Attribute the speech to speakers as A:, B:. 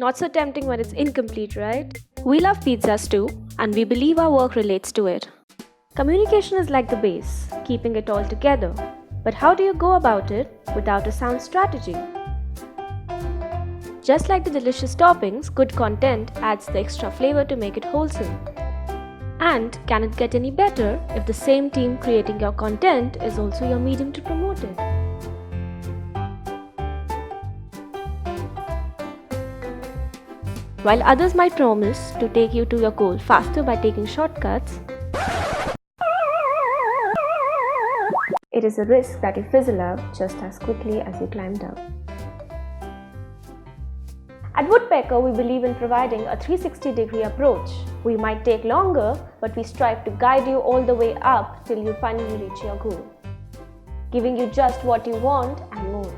A: Not so tempting when it's incomplete, right? We love pizzas too, and we believe our work relates to it. Communication is like the base, keeping it all together. But how do you go about it without a sound strategy? Just like the delicious toppings, good content adds the extra flavor to make it wholesome. And can it get any better if the same team creating your content is also your medium to promote it? While others might promise to take you to your goal faster by taking shortcuts, it is a risk that you fizzle out just as quickly as you climbed up. At Woodpecker, we believe in providing a 360-degree approach. We might take longer, but we strive to guide you all the way up till you finally reach your goal, giving you just what you want and more.